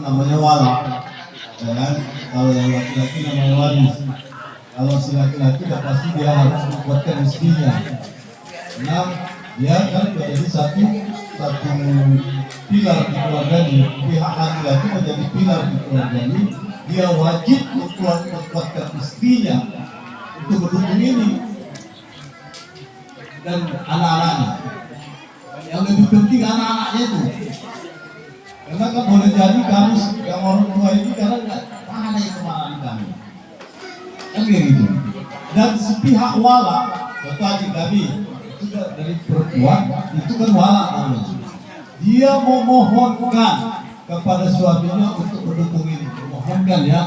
namanya wala, ya kan? Kalau yang laki-laki namanya waris. Kalau si laki-laki udah pasti dia harus menguatkan istrinya. Nah, dia kan menjadi satu pilar di keluarga ini. Pihak laki-laki menjadi pilar di keluarga ini. Dia wajib menguatkan istrinya untuk mendukung ini dan anak-anaknya. Yang lebih penting anak-anaknya itu. Karena kan boleh jadi kami yang orang tua ini karena nggak mana yang kemana kami. Kan gitu. Dan sepihak wala, contoh adik kami itu dari perempuan itu kan wala namanya. Dia memohonkan kepada suaminya untuk mendukung ini, memohonkan ya.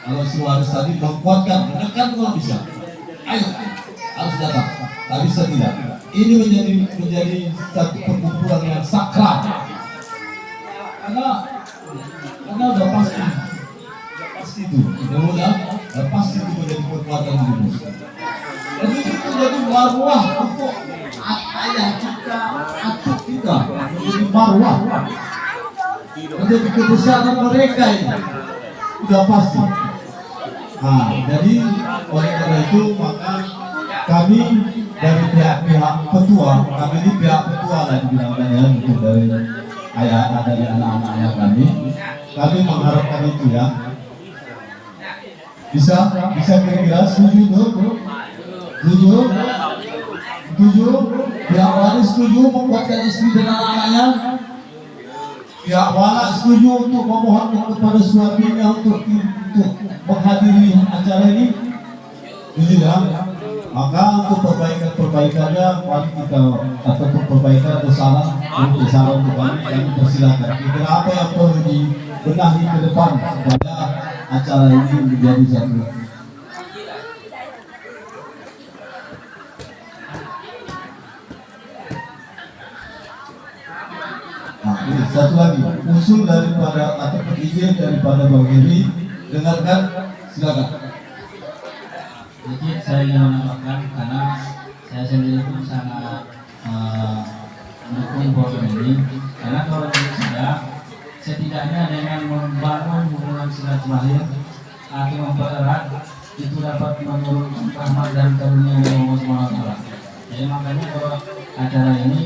Kalau si waris tadi menguatkan, menekan kalau bisa. Ayo, harus datang. Tak bisa tidak. Ini menjadi satu perkumpulan yang sakral. Karena udah pasti itu, udah pasti itu menjadi kekuatan hidup. Jadi itu jadi marwah untuk ayah kita, atuk kita, menjadi marwah, menjadi kebesaran mereka ini, udah pasti. Nah, jadi oleh karena itu maka kami dari pihak petua, kami ini pihak petua lah dibilangnya gitu dari ayah dari anak-anaknya kami mengharapkan itu ya. Bisa kira-kira setuju pihak waris setuju membuatkan istri dan anak-anaknya, pihak wala setuju untuk memohon kepada suaminya untuk menghadiri acara ini, setuju ya. Maka untuk perbaikannya mari kita ataupun perbaikan atau salah untuk kami persilakan. Kira apa yang perlu dibenahi ke depan supaya acara ini menjadi satu. Nah, ini satu lagi usul daripada atau ide daripada Bang Heri, dengarkan, silakan. Jadi saya ingin menambahkan karena saya sendiri pun sangat mendukung program ini, karena kalau menurut saya setidaknya dengan membangun hubungan silaturahim atau mempererat itu dapat menurunkan rahmat dan karunia dari Allah Subhanahu wa Ta'ala. Jadi makanya kalau acara ini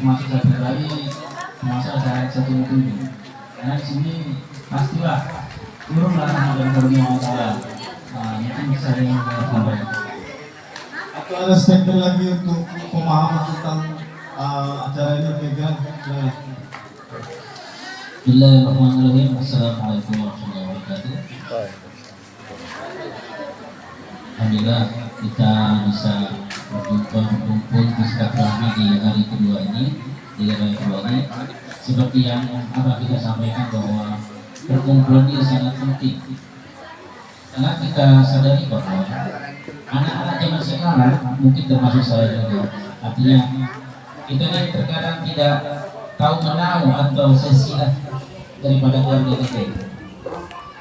termasuk saya pribadi termasuk acara yang satu penting, karena di sini pastilah turunlah rahmat dan karunia Allah Ta'ala. Mungkin saya yang sampaikan. Atau ada statement lagi untuk pemahaman tentang acara ini kira-kira? Bismillahirrahmanirrahim. Assalamualaikum warahmatullahi wabarakatuh. Alhamdulillah kita bisa berkumpul bersilaturahmi di hari kedua ini, seperti yang kita sampaikan bahwa perkumpulan ini sangat penting. Karena kita sadari bahwa anak-anak zaman sekarang mungkin termasuk saya juga, artinya kita kan terkadang tidak tahu menahu atau sesilah daripada keluarga kita.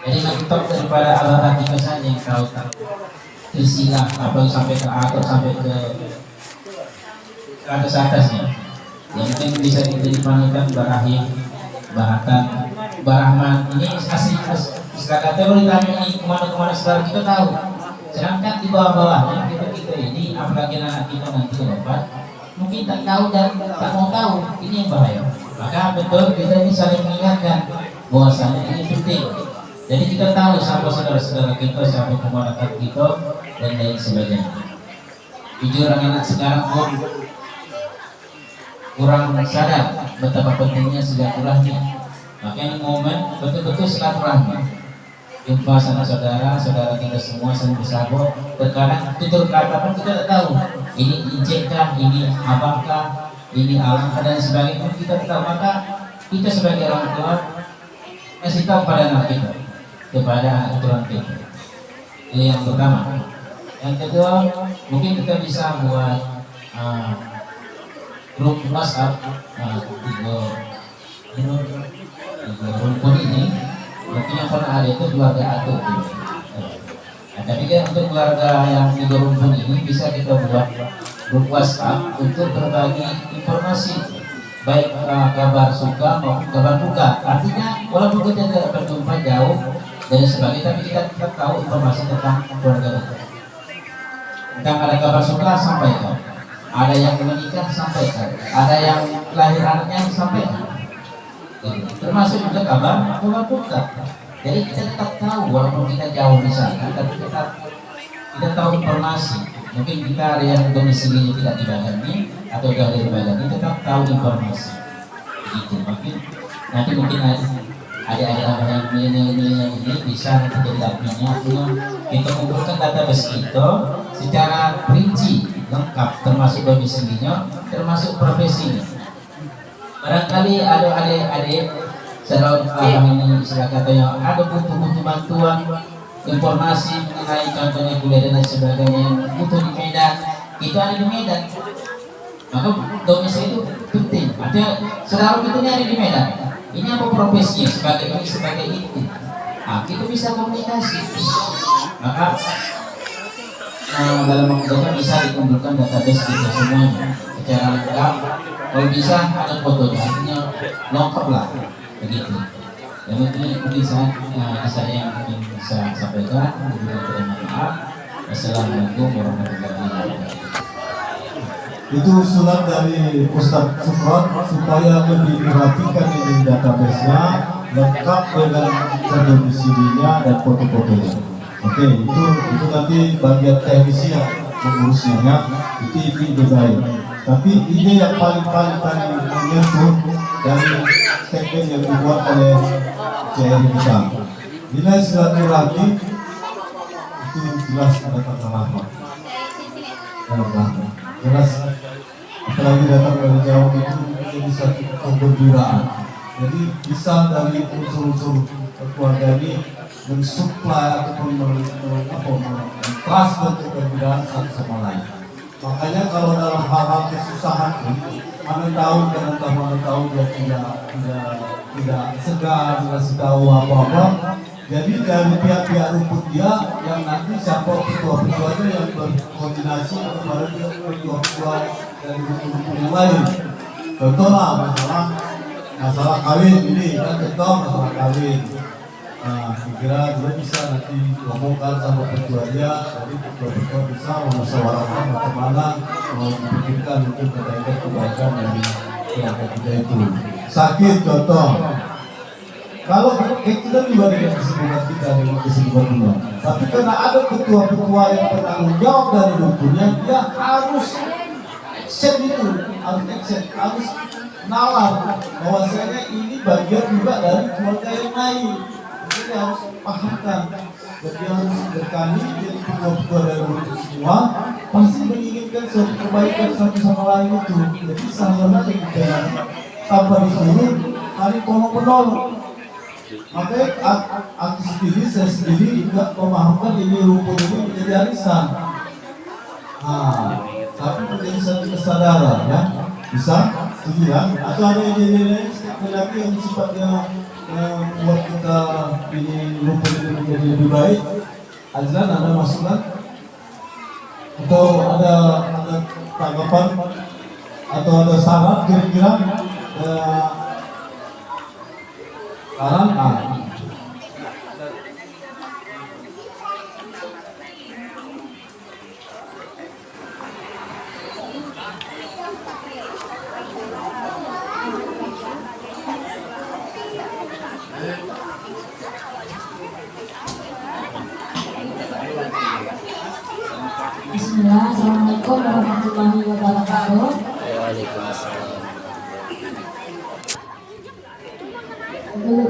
Jadi mentok daripada alat kita saja yang tahu tersilah apa sampai ke atas sampai ke atasnya. Yang mungkin bisa kita dipanggilkan barahim, bahatan, barahman. Ini asli istilah kata kalau ditanya ini kemana-kemana sekarang kita tahu. Sedangkan di bawah-bawahnya kita ini, apalagi anak kita nanti wafat, mungkin tak tahu dan tak mau tahu. Ini yang bahaya. Maka betul kita ini saling mengingatkan bahwasanya ini penting. Jadi kita tahu siapa saudara-saudara kita, siapa keponakan kita dan lain sebagainya. Jujur anak-anak sekarang pun kurang sadar betapa pentingnya silaturahmi. Makanya momen betul-betul silaturahmi. Jumpa sama saudara kita semua saling bersahabat. Terkadang tutur kata pun kita tak tahu. Ini incekkah, ini apakah, ini alangkah dan sebagainya kita tahu. Maka kita sebagai orang tua kasih tahu pada anak kita, kepada anak keturunan kita. Ini yang pertama. Yang kedua, mungkin kita bisa buat grup WhatsApp rumpun ini. Mungkin yang pernah ada itu keluarga atuk. Tapi kan untuk keluarga yang di rumpun ini bisa kita buat grup WhatsApp untuk berbagi informasi baik kabar suka maupun kabar duka. Artinya walaupun kita tidak berjumpa jauh dan sebagainya, tapi kita tetap tahu informasi tentang keluarga kita. Tentang ada kabar suka, sampaikan. Ada yang menikah, sampaikan. Ada yang lahir anaknya, sampaikan. Termasuk juga kabar duka. Jadi kita tetap tahu walaupun kita jauh di sana, tapi kita tahu informasi. Mungkin kita ada yang domisilinya tidak di Bagani atau jauh dari Bagani, tetap tahu informasi. Begitu. Mungkin ada yang milenial ini bisa nanti jadi adminnya, kita kumpulkan database itu secara rinci, lengkap, termasuk domisilinya, termasuk profesinya. Barangkali ada adik-adik ini istilah katanya ada butuh bantuan informasi mengenai contohnya kuliah dan sebagainya, butuh di Medan, itu ada di Medan, maka domisili itu penting. Artinya saudara kita ini ada di Medan, ini apa profesinya, sebagai ini sebagai itu, nah kita bisa komunikasi. Maka dalam waktu bisa dikumpulkan database kita semuanya secara lengkap. Kalau bisa ada fotonya, artinya lengkap lah begitu. Yang penting mungkin saya yang ingin saya sampaikan. Terima maaf. Wassalamualaikum warahmatullahi wabarakatuh. Itu usulan dari Ustadz Sufron supaya lebih diperhatikan ini database-nya lengkap dengan domisilinya dan foto-fotonya. Oke, itu nanti bagian teknisi yang mengurusnya, itu baik. Tapi ide yang paling tadi menyentuh dari statement yang dibuat oleh CR kita, nilai silaturahmi itu jelas ada kata rahmat. Jelas, apalagi datang dari jauh itu menjadi satu kegembiraan. Jadi bisa dari unsur-unsur keluarga ini mensuplai ataupun memtransfer kegembiraan satu sama lain. Makanya kalau dalam hal-hal kesusahan pun, mana tahu dia tidak segan, tidak tahu apa-apa. Jadi dari pihak-pihak rumput dia yang nanti siapa ketua-ketuanya yang berkoordinasi kepada ketua-ketua dari rumput yang lain. Contoh lah masalah kawin ini kan, contoh masalah kawin. Nah, kira dia bisa nanti ngomongkan sama ketuanya, jadi ketua bisa memusyawarahkan bagaimana memikirkan untuk kebaikan dari keluarga kita itu. Sakit contoh, kalau kita juga dengan kesibukan kita dengan kesibukan dunia, tapi karena ada ketua-ketua yang bertanggung jawab dari dukunnya, dia harus accept itu, harus nalar bahwasanya ini bagian juga dari keluarga yang lain. Jadi harus pahamkan, jadi harus berkali jadi ketua-ketua dari dunia semua pasti menginginkan suatu kebaikan satu sama lain itu. Jadi sahabat kita tanpa disuruh hari tolong menolong. Makanya aku saya sendiri juga memahamkan ini rumput ini menjadi arisan. Nah, tapi menjadi satu kesadaran ya, bisa setuju. Atau ada ide-ide lagi yang sifatnya buat kita ini rumput ini menjadi lebih baik. Azlan ada masukan atau ada tanggapan atau ada saran kira-kira? Saran Bismillah, Assalamualaikum warahmatullahi wabarakatuh. Waalaikumsalam. Dulu